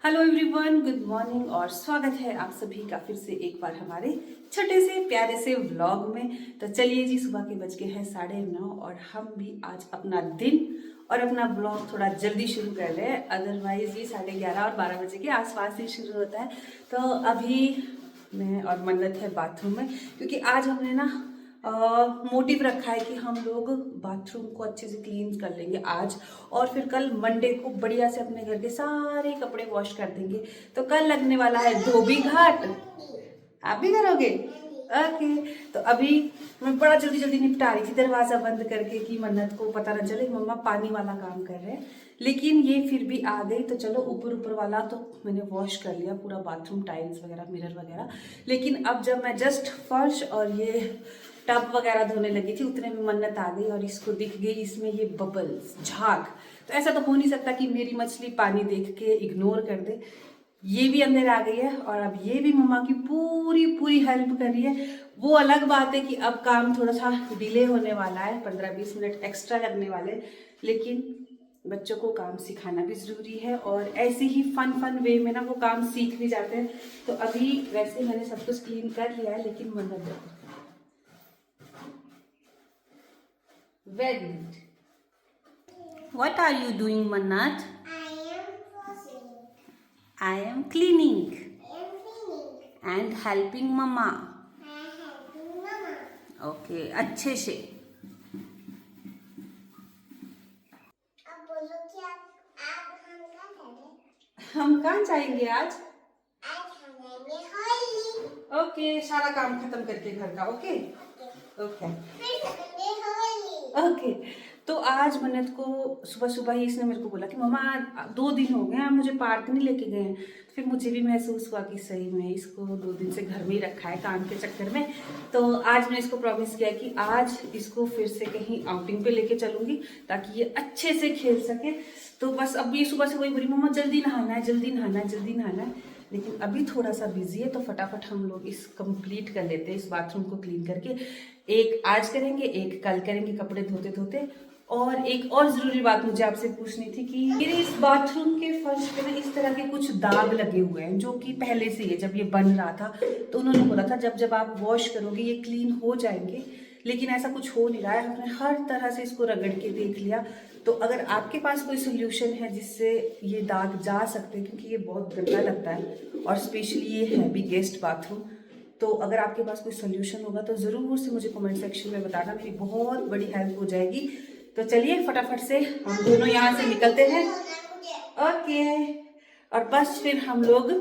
Hello everyone, good morning और स्वागत है आप सभी का फिर से एक बार हमारे छोटे से प्यारे से व्लॉग में। तो चलिए जी, सुबह के बज गए हैं 9:30 और हम भी आज अपना दिन और अपना व्लॉग थोड़ा जल्दी शुरू कर रहे हैं। अदरवाइज ये 11:30 और 12 बजे के आसपास ही शुरू होता है। तो अभी मैं और मन्नत है बाथरूम में, क्योंकि आज हमने ना मोटिव रखा है कि हम लोग बाथरूम को अच्छे से क्लीन कर लेंगे आज, और फिर कल मंडे को बढ़िया से अपने घर के सारे कपड़े वॉश कर देंगे। तो कल लगने वाला है धोबी घाट। आप भी करोगे? ओके। तो अभी मैं बड़ा जल्दी जल्दी निपटा रही थी दरवाजा बंद करके कि मन्नत को पता न चले मम्मा पानी वाला काम कर रहे हैं, लेकिन ये फिर भी आ गई। तो चलो ऊपर ऊपर वाला तो मैंने वॉश कर लिया, पूरा बाथरूम टाइल्स वगैरह मिरर वगैरह। लेकिन अब जब मैं जस्ट फर्श और ये टब वगैरह धोने लगी थी उतने में मन्नत आ गई और इसको दिख गई इसमें ये बबल्स, झाग। तो ऐसा तो हो नहीं सकता कि मेरी मछली पानी देख के इग्नोर कर दे। ये भी अंदर आ गई है और अब ये भी मम्मा की पूरी पूरी हेल्प कर रही है। वो अलग बात है कि अब काम थोड़ा सा डिले होने वाला है, 15-20 मिनट एक्स्ट्रा लगने वाले, लेकिन बच्चों को काम सिखाना भी ज़रूरी है और ऐसे ही फन वे में ना वो काम सीख भी जाते हैं। तो अभी वैसे मैंने सब कुछ क्लीन कर लिया है, लेकिन मन्नत देखो। Very good. What are you doing, Mannat? I am washing. I am cleaning I am cleaning. and helping Mama. I am helping Mama. Okay, अच्छे से। अब बोलो कि आप हम क्या करें? हम कहाँ जाएंगे आज? आज हम जाएंगे होली। ओके, सारा काम खत्म करके घर का। ओके ओके फिर संडे होली। ओके। तो आज मन्नत को सुबह सुबह ही इसने मेरे को बोला कि मम्मा 2 दिन हो गए हैं, आप मुझे पार्क नहीं लेके गए हैं। तो फिर मुझे भी महसूस हुआ कि सही में इसको 2 दिन से घर में ही रखा है काम के चक्कर में। तो आज मैंने इसको प्रॉमिस किया कि आज इसको फिर से कहीं आउटिंग पे लेके चलूंगी ताकि ये अच्छे से खेल सके। तो बस अब ये सुबह से वही बोली मम्मा जल्दी नहाना है, जल्दी नहाना है, जल्दी नहाना है। लेकिन अभी थोड़ा सा बिजी है, तो फटाफट हम लोग इस कंप्लीट कर लेते हैं, इस बाथरूम को क्लीन करके। एक आज करेंगे, एक कल करेंगे कपड़े धोते धोते। और एक और ज़रूरी बात मुझे आपसे पूछनी थी कि मेरे इस बाथरूम के फर्श पे ना इस तरह के कुछ दाग लगे हुए हैं, जो कि पहले से ही है। जब ये बन रहा था तो उन्होंने बोला था जब जब आप वॉश करोगे ये क्लीन हो जाएंगे, लेकिन ऐसा कुछ हो नहीं रहा है। हमने हर तरह से इसको रगड़ के देख लिया। तो अगर आपके पास कोई सोल्यूशन है जिससे ये दाग जा सकते हैं, क्योंकि ये बहुत गंदा लगता है और स्पेशली ये है भी गेस्ट बाथरूम, तो अगर आपके पास कोई सोल्यूशन होगा तो ज़रूर से मुझे कमेंट सेक्शन में बताना, मेरी बहुत बड़ी हेल्प हो जाएगी। तो चलिए फटाफट से हम दोनों यहाँ से निकलते हैं। ओके, और बस फिर हम लोग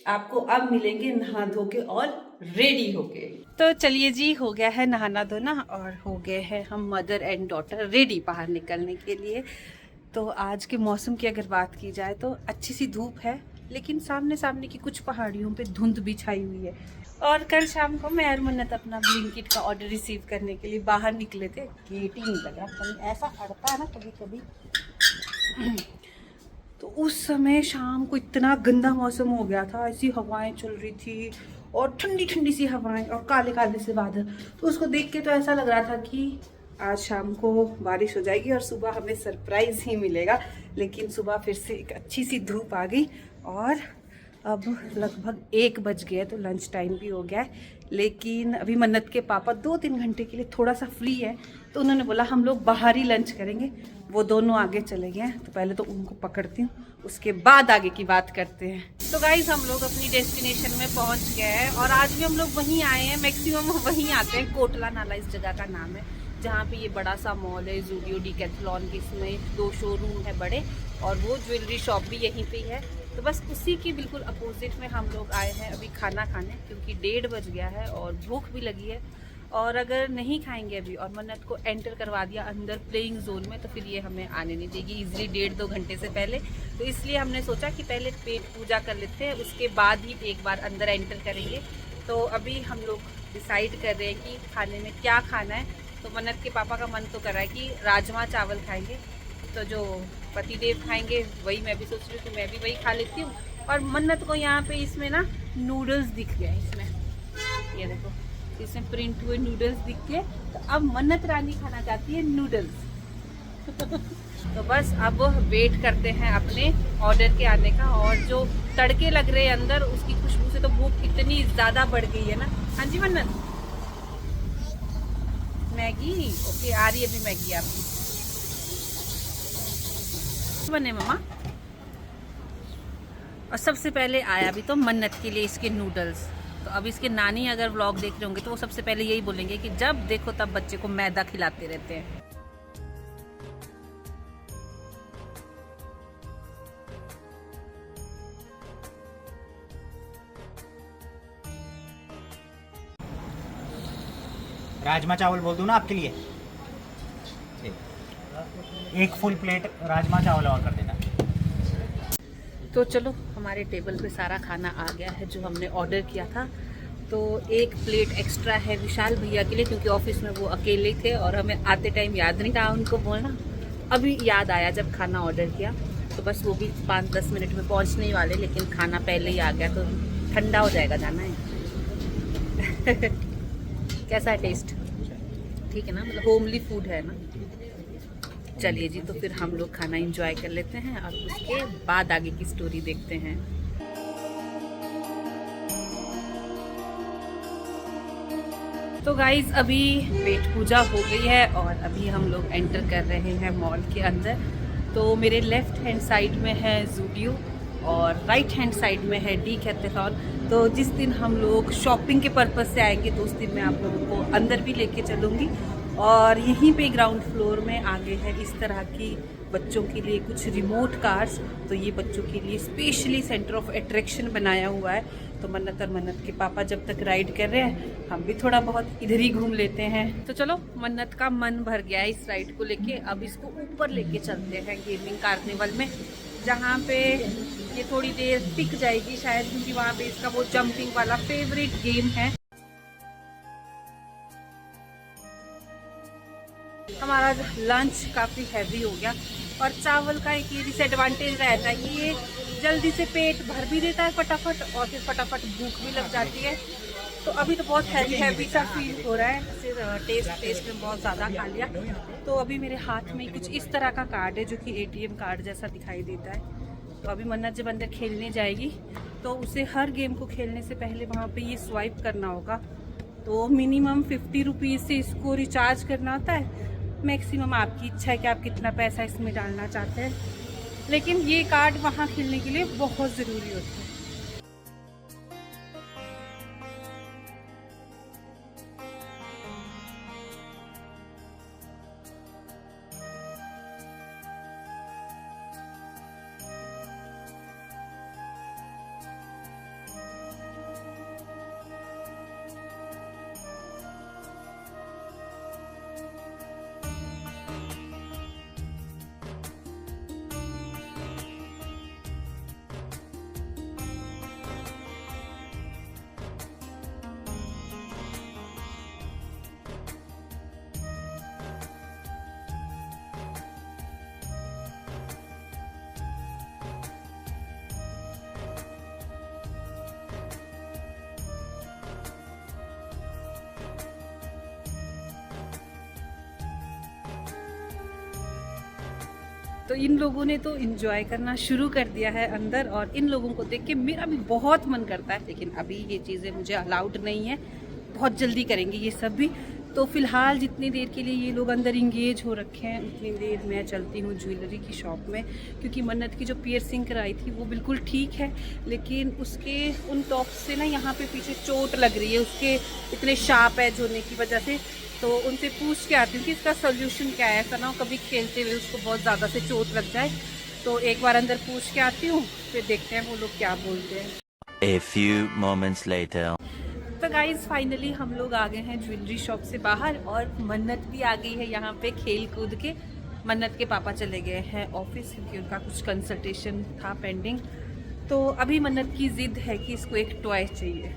आपको अब मिलेंगे नहा धो के और रेडी होके। तो चलिए जी, हो गया है नहाना धोना और हो गए हैं हम मदर एंड डॉटर रेडी बाहर निकलने के लिए। तो आज के मौसम की अगर बात की जाए तो अच्छी सी धूप है, लेकिन सामने सामने की कुछ पहाड़ियों पे धुंध भी छाई हुई है। और कल शाम को मैं और मन्नत अपना ब्लिंकिट का ऑर्डर रिसीव करने के लिए बाहर निकले थे। गेट ही नहीं लगा, कहीं ऐसा अड़ता है ना कभी कभी। तो उस समय शाम को इतना गंदा मौसम हो गया था, ऐसी हवाएं चल रही थी और ठंडी ठंडी सी हवाएं और काले काले से बादल। तो उसको देख के तो ऐसा लग रहा था कि आज शाम को बारिश हो जाएगी और सुबह हमें सरप्राइज ही मिलेगा। लेकिन सुबह फिर से एक अच्छी सी धूप आ गई और अब लगभग 1 बज गया, तो लंच टाइम भी हो गया है। लेकिन अभी मन्नत के पापा 2-3 घंटे के लिए थोड़ा सा फ्री है, तो उन्होंने बोला हम लोग बाहर ही लंच करेंगे। वो दोनों आगे चले गए हैं, तो पहले तो उनको पकड़ती हूँ, उसके बाद आगे की बात करते हैं। तो गाइस, हम लोग अपनी डेस्टिनेशन में पहुँच गए हैं और आज भी हम लोग वहीं आए हैं। मैक्सिमम वहीं आते हैं, कोटला नाला इस जगह का नाम है, जहाँ पे ये बड़ा सा मॉल है ज़ूडियो डिकैथलॉन के। इसमें 2 शोरूम है बड़े और वो ज्वेलरी शॉप भी यहीं पे ही है। तो बस उसी के बिल्कुल अपोजिट में हम लोग आए हैं अभी खाना खाने, क्योंकि 1:30 बज गया है और भूख भी लगी है। और अगर नहीं खाएंगे अभी और मन्नत को एंटर करवा दिया अंदर प्लेइंग जोन में, तो फिर ये हमें आने नहीं देगी इजीली 1.5-2 घंटे से पहले। तो इसलिए हमने सोचा कि पहले पेट पूजा कर लेते हैं, उसके बाद ही एक बार अंदर एंटर करेंगे। तो अभी हम लोग डिसाइड कर रहे हैं कि खाने में क्या खाना है। तो मन्नत के पापा का मन तो कर रहा है कि राजमा चावल खाएंगे, तो जो पतिदेव खाएंगे वही मैं भी सोच रही हूँ कि मैं भी वही खा लेती हूँ। और मन्नत को यहाँ पे इसमें ना नूडल्स दिख गए, इसमें ये देखो, इसमें प्रिंट हुए नूडल्स दिख गए। तो अब मन्नत रानी खाना चाहती है नूडल्स। तो बस अब वेट करते हैं अपने ऑर्डर के आने का। और जो तड़के लग रहे हैं अंदर, उसकी खुशबू से तो भूख इतनी ज़्यादा बढ़ गई है ना। हाँ जी मन्नत, मैगी ओके, आ रही है अभी मैगी आपकी। बने मम्मा। और सबसे पहले आया भी तो मन्नत के लिए इसके नूडल्स। तो अब इसके नानी अगर व्लॉग देख रहे होंगे तो वो सबसे पहले यही बोलेंगे कि जब देखो तब बच्चे को मैदा खिलाते रहते हैं। राजमा चावल बोल दूं ना आपके लिए? एक फुल प्लेट राजमा चावल और कर देना। तो चलो, हमारे टेबल पे सारा खाना आ गया है जो हमने ऑर्डर किया था। तो एक प्लेट एक्स्ट्रा है विशाल भैया के लिए, क्योंकि ऑफिस में वो अकेले थे और हमें आते टाइम याद नहीं था उनको बोलना। अभी याद आया जब खाना ऑर्डर किया। तो बस वो भी 5-10 मिनट में पहुंचने ही वाले, लेकिन खाना पहले ही आ गया तो ठंडा हो जाएगा, जाना है। कैसा है टेस्ट? ठीक है ना, मतलब होमली फूड है ना। चलिए जी, तो फिर हम लोग खाना एंजॉय कर लेते हैं और उसके बाद आगे की स्टोरी देखते हैं। तो गाइज अभी पेट पूजा हो गई है और अभी हम लोग एंटर कर रहे हैं मॉल के अंदर। तो मेरे लेफ्ट हैंड साइड में है ज़ूडियो और राइट हैंड साइड में है डीकैथलॉन। तो जिस दिन हम लोग शॉपिंग के पर्पज़ से आएंगे तो उस दिन मैं आप लोगों को अंदर भी लेके चलूँगी। और यहीं पे ग्राउंड फ्लोर में आगे है इस तरह की बच्चों के लिए कुछ रिमोट कार्स। तो ये बच्चों के लिए स्पेशली सेंटर ऑफ अट्रैक्शन बनाया हुआ है। तो मन्नत और मन्नत के पापा जब तक राइड कर रहे हैं, हम भी थोड़ा बहुत इधर ही घूम लेते हैं। तो चलो, मन्नत का मन भर गया है इस राइड को लेके। अब इसको ऊपर लेके चलते हैं गेमिंग कार्निवल में, जहाँ पे ये थोड़ी देर टिक जाएगी शायद, क्योंकि वहाँ पे इसका वो जंपिंग वाला फेवरेट गेम है। हमारा लंच काफ़ी हैवी हो गया और चावल का एक ये डिसएडवांटेज रहता है कि ये जल्दी से पेट भर भी देता है फटाफट, और फिर फटाफट भूख भी लग जाती है। तो अभी तो बहुत हैवी सा फील हो रहा है, सिर्फ टेस्ट में बहुत ज़्यादा खा लिया। तो अभी मेरे हाथ में कुछ इस तरह का कार्ड है जो कि ATM कार्ड जैसा दिखाई देता है। तो अभी मन्नत जब अंदर खेलने जाएगी तो उसे हर गेम को खेलने से पहले वहाँ पे ये स्वाइप करना होगा। तो मिनिमम 50 रुपीज़ से इसको रिचार्ज करना होता है। मैक्सिमम आपकी इच्छा है कि आप कितना पैसा इसमें डालना चाहते हैं, लेकिन ये कार्ड वहाँ खेलने के लिए बहुत ज़रूरी होता है। तो इन लोगों ने तो एंजॉय करना शुरू कर दिया है अंदर, और इन लोगों को देख के मेरा भी बहुत मन करता है, लेकिन अभी ये चीज़ें मुझे अलाउड नहीं है। बहुत जल्दी करेंगे ये सब भी। तो फिलहाल जितनी देर के लिए ये लोग अंदर इंगेज हो रखे हैं, उतनी देर मैं चलती हूँ ज्वेलरी की शॉप में, क्योंकि मन्नत की जो पियर्सिंग कराई थी वो बिल्कुल ठीक है, लेकिन उसके उन टॉप्स से ना यहाँ पे पीछे चोट लग रही है, उसके इतने शार्प एज होने की वजह से। तो उनसे पूछ के आती हूँ कि इसका सोल्यूशन क्या है, ऐसा ना हो कभी खेलते हुए उसको बहुत ज़्यादा से चोट लग जाए। तो एक बार अंदर पूछ के आती हूँ, फिर देखते हैं वो लोग क्या बोलते हैं। A few moments later. तो गाइज फाइनली हम लोग आ गए हैं ज्वेलरी शॉप से बाहर, और मन्नत भी आ गई है यहाँ पे खेल कूद के। मन्नत के पापा चले गए हैं ऑफिस, क्योंकि उनका कुछ कंसल्टेशन था पेंडिंग। तो अभी मन्नत की जिद है कि इसको एक टॉय चाहिए।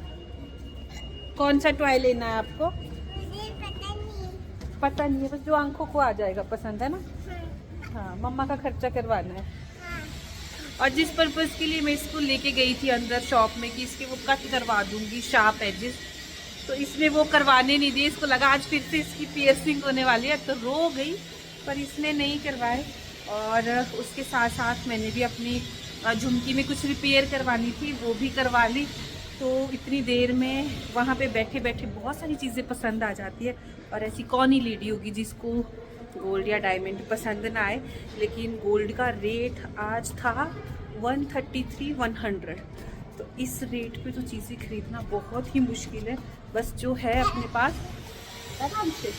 कौन सा टॉय लेना है आपको? मुझे पता नहीं। पता नहीं है, बस जो आंखों को आ जाएगा पसंद है ना। हाँ, मम्मा का खर्चा करवाना है। और जिस पर्पज़ के लिए मैं इसको लेके गई थी अंदर शॉप में कि इसके वो कट करवा दूंगी शार्प एजेस, तो इसने वो करवाने नहीं दिए। इसको लगा आज फिर से इसकी पियर्सिंग होने वाली है, तो रो गई, पर इसने नहीं करवाए। और उसके साथ साथ मैंने भी अपनी झुमकी में कुछ रिपेयर करवानी थी, वो भी करवा ली। तो इतनी देर में वहाँ पे बैठे बैठे बहुत सारी चीज़ें पसंद आ जाती है, और ऐसी कौन ही लेडी होगी जिसको गोल्ड या डायमंड पसंद ना आए। लेकिन गोल्ड का रेट आज था 133-100, तो इस रेट पे तो चीज़ें खरीदना बहुत ही मुश्किल है। बस जो है अपने पास, आराम से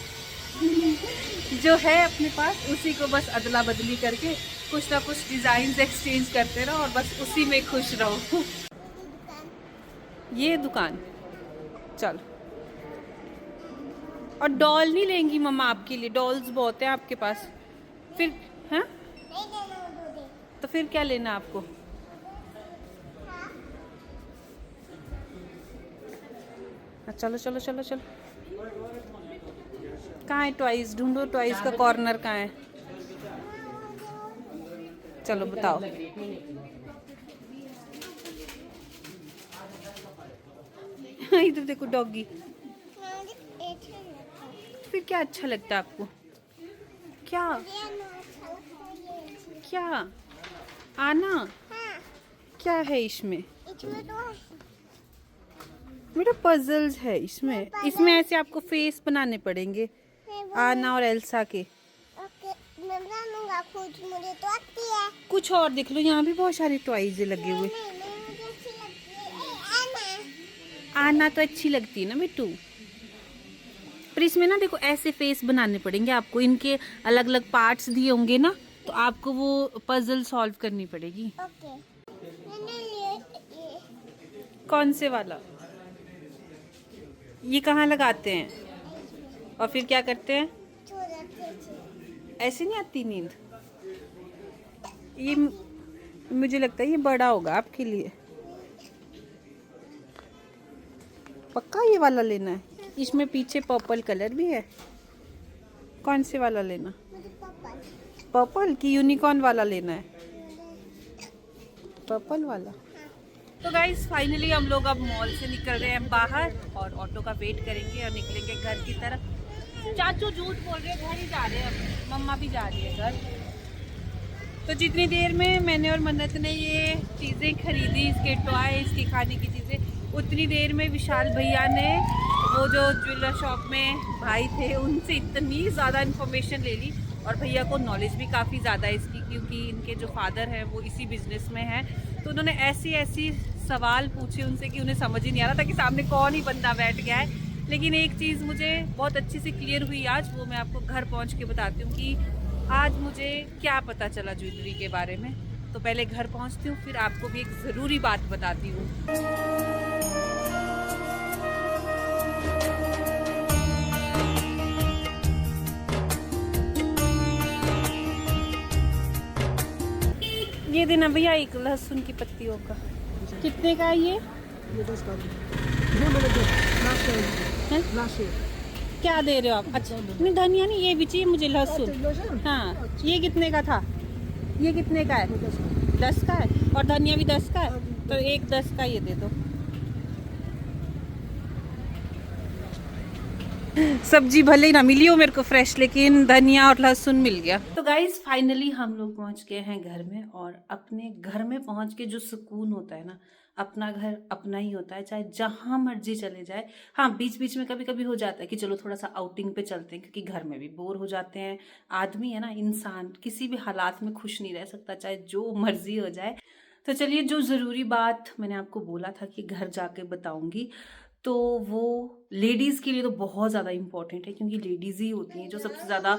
जो है अपने पास उसी को बस अदला बदली करके कुछ ना कुछ डिज़ाइन एक्सचेंज करते रहो और बस उसी में खुश रहो। ये दुकान चल। और डॉल नहीं लेंगी मम्मा आपके लिए? डॉल्स बहुत है आपके पास। फिर हैं? नहीं देना वो दे। तो फिर क्या लेना आपको? चलो चलो चलो चलो। कहाँ है टॉयज? ढूंढो टॉयज का कॉर्नर कहाँ है। चलो बताओ। इधर देखो डॉगी। फिर क्या अच्छा लगता है आपको? क्या क्या आना? क्या है इसमें? मेरा पजल्स है इसमें। इसमें ऐसे आपको फेस बनाने पड़ेंगे, आना और एल्सा के। मैं बनाऊंगा खुद, मुझे तो आती है। कुछ और देख लो, यहाँ भी बहुत सारे टॉयज लगे हुए। मुझे अच्छी लगती है। आना तो अच्छी लगती है ना मिट्टू, पर इसमें ना देखो ऐसे फेस बनाने पड़ेंगे आपको। इनके अलग अलग पार्ट्स दिए होंगे ना, तो आपको वो पजल सॉल्व करनी पड़ेगी। ओके। मैंने ये कौन से वाला? ये कहाँ लगाते हैं और फिर क्या करते हैं? ऐसे नहीं आती नींद? ये मुझे लगता है ये बड़ा होगा आपके लिए। पक्का ये वाला लेना है? इसमें पीछे पर्पल कलर भी है। कौन से वाला लेना? पर्पल की यूनिकॉर्न वाला लेना है? पर्पल वाला। तो गाइस फाइनली हम लोग अब मॉल से निकल रहे हैं बाहर और ऑटो का वेट करेंगे और निकलेंगे घर की तरफ। चाचू झूठ बोल रहे हैं, घर ही जा रहे हैं, मम्मा भी जा रही है घर। तो जितनी देर में मैंने और मन्नत ने ये चीज़ें खरीदी, इसके टॉय, इसकी खाने की चीज़ें, उतनी देर में विशाल भैया ने वो जो ज्वेलर शॉप में भाई थे उनसे इतनी ज़्यादा इन्फॉर्मेशन ले ली। और भैया को नॉलेज भी काफ़ी ज़्यादा है इसकी, क्योंकि इनके जो फादर हैं वो इसी बिज़नेस में हैं। तो उन्होंने ऐसी सवाल पूछे उनसे कि उन्हें समझ ही नहीं आ रहा था कि सामने कौन ही बंदा बैठ गया है। लेकिन एक चीज़ मुझे बहुत अच्छे से क्लियर हुई आज, वो मैं आपको घर पहुंच के बताती हूँ कि आज मुझे क्या पता चला ज्वेलरी के बारे में। तो पहले घर पहुंचती हूँ, फिर आपको भी एक ज़रूरी बात बताती हूँ। ये देना भैया एक लहसुन की पत्तियों का। कितने का है ये? 10 का है। क्या दे रहे हो आप? अच्छा नहीं धनिया नहीं, ये भी चाहिए मुझे लहसुन। हाँ ये कितने का था? ये कितने का है? 10 का है। और धनिया भी 10 का है, तो एक 10 का ये दे दो। सब्जी भले ही ना मिली हो मेरे को फ्रेश, लेकिन धनिया और लहसुन मिल गया। तो गाइज फाइनली हम लोग पहुंच गए हैं घर में, और अपने घर में पहुंच के जो सुकून होता है ना, अपना घर अपना ही होता है, चाहे जहां मर्जी चले जाए। हाँ बीच बीच में कभी कभी हो जाता है कि चलो थोड़ा सा आउटिंग पे चलते हैं, क्योंकि घर में भी बोर हो जाते हैं। आदमी है ना, इंसान किसी भी हालात में खुश नहीं रह सकता, चाहे जो मर्जी हो जाए। तो चलिए, जो ज़रूरी बात मैंने आपको बोला था कि घर जाके बताऊंगी, तो वो लेडीज़ के लिए तो बहुत ज़्यादा इम्पॉर्टेंट है, क्योंकि लेडीज़ ही होती हैं जो सबसे ज़्यादा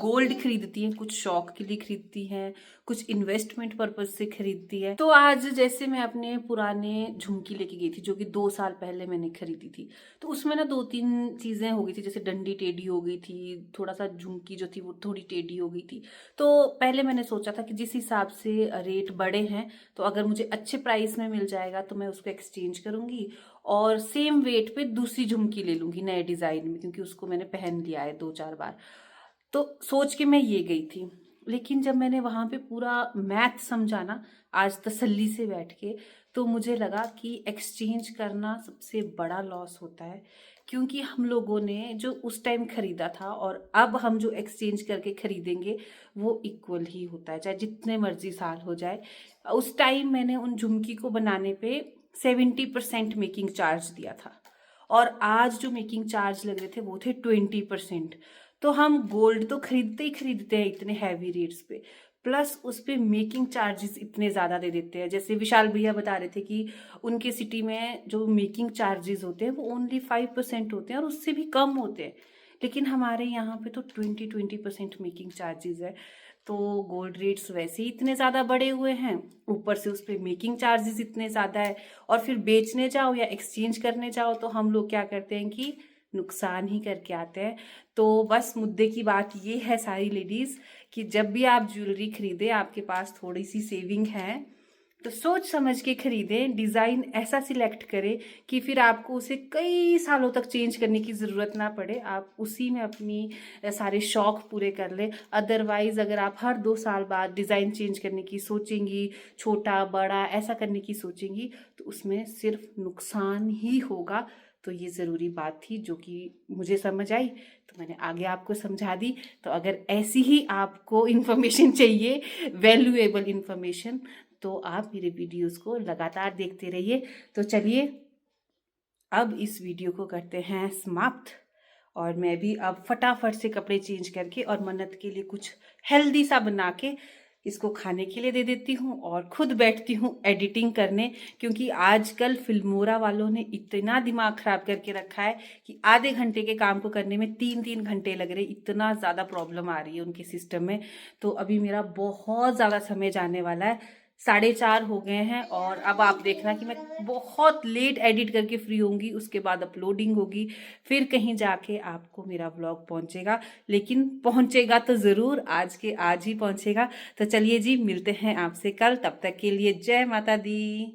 गोल्ड खरीदती हैं। कुछ शौक के लिए खरीदती हैं, कुछ इन्वेस्टमेंट पर्पज से खरीदती है। तो आज जैसे मैं अपने पुराने झुमकी लेके गई थी, जो कि 2 साल पहले मैंने खरीदी थी, तो उसमें ना 2-3 चीज़ें हो गई थी। जैसे डंडी टेढ़ी हो गई थी, थोड़ा सा झुमकी जो थी वो थोड़ी टेढ़ी हो गई थी। तो पहले मैंने सोचा था कि जिस हिसाब से रेट बढ़े हैं, तो अगर मुझे अच्छे प्राइस में मिल जाएगा तो मैं उसको एक्सचेंज करूँगी और सेम वेट पे दूसरी झुमकी ले लूँगी नए डिज़ाइन में, क्योंकि उसको मैंने पहन लिया है 2-4 बार। तो सोच के मैं ये गई थी। लेकिन जब मैंने वहाँ पे पूरा मैथ समझा ना आज तसल्ली से बैठ के, तो मुझे लगा कि एक्सचेंज करना सबसे बड़ा लॉस होता है, क्योंकि हम लोगों ने जो उस टाइम ख़रीदा था और अब हम जो एक्सचेंज करके ख़रीदेंगे वो इक्वल ही होता है, चाहे जितने मर्जी साल हो जाए। उस टाइम मैंने उन झुमकी को बनाने पे 70% मेकिंग चार्ज दिया था और आज जो मेकिंग चार्ज लग रहे थे वो थे 20%। तो हम गोल्ड तो खरीदते हैं इतने हैवी रेट्स पे, प्लस उस पर मेकिंग चार्जेस इतने ज़्यादा दे देते हैं। जैसे विशाल भैया बता रहे थे कि उनके सिटी में जो मेकिंग चार्जेस होते हैं वो ओनली 5% होते हैं और उससे भी कम होते हैं, लेकिन हमारे यहाँ पे तो 20% मेकिंग चार्जेस है। तो गोल्ड रेट्स वैसे ही इतने ज़्यादा बढ़े हुए हैं, ऊपर से उस पर मेकिंग चार्जेस इतने ज़्यादा है, और फिर बेचने जाओ या एक्सचेंज करने जाओ तो हम लोग क्या करते हैं कि नुकसान ही करके आते हैं। तो बस मुद्दे की बात ये है सारी लेडीज़ कि जब भी आप ज्वेलरी खरीदें, आपके पास थोड़ी सी सेविंग है तो सोच समझ के खरीदें, डिज़ाइन ऐसा सिलेक्ट करें कि फिर आपको उसे कई सालों तक चेंज करने की ज़रूरत ना पड़े, आप उसी में अपनी सारे शौक़ पूरे कर लें। अदरवाइज़ अगर आप हर 2 साल बाद डिज़ाइन चेंज करने की सोचेंगी, छोटा बड़ा ऐसा करने की सोचेंगी, तो उसमें सिर्फ नुकसान ही होगा। तो ये ज़रूरी बात थी जो कि मुझे समझ आई, तो मैंने आगे आपको समझा दी। तो अगर ऐसी ही आपको इन्फॉर्मेशन चाहिए, वैल्यूएबल इन्फॉर्मेशन, तो आप मेरे वीडियोस को लगातार देखते रहिए। तो चलिए अब इस वीडियो को करते हैं समाप्त, और मैं भी अब फटाफट से कपड़े चेंज करके और मन्नत के लिए कुछ हेल्दी सा बना के इसको खाने के लिए दे देती हूँ और खुद बैठती हूँ एडिटिंग करने, क्योंकि आजकल फिल्मोरा वालों ने इतना दिमाग ख़राब करके रखा है कि आधे घंटे के काम को करने में 3-3 घंटे लग रहे, इतना ज़्यादा प्रॉब्लम आ रही है उनके सिस्टम में। तो अभी मेरा बहुत ज़्यादा समय जाने वाला है, 4:30 हो गए हैं, और अब आप देखना कि मैं बहुत लेट एडिट करके फ्री होंगी, उसके बाद अपलोडिंग होगी, फिर कहीं जाके आपको मेरा व्लॉग पहुंचेगा, लेकिन पहुंचेगा तो ज़रूर, आज के आज ही पहुंचेगा। तो चलिए जी, मिलते हैं आपसे कल, तब तक के लिए जय माता दी।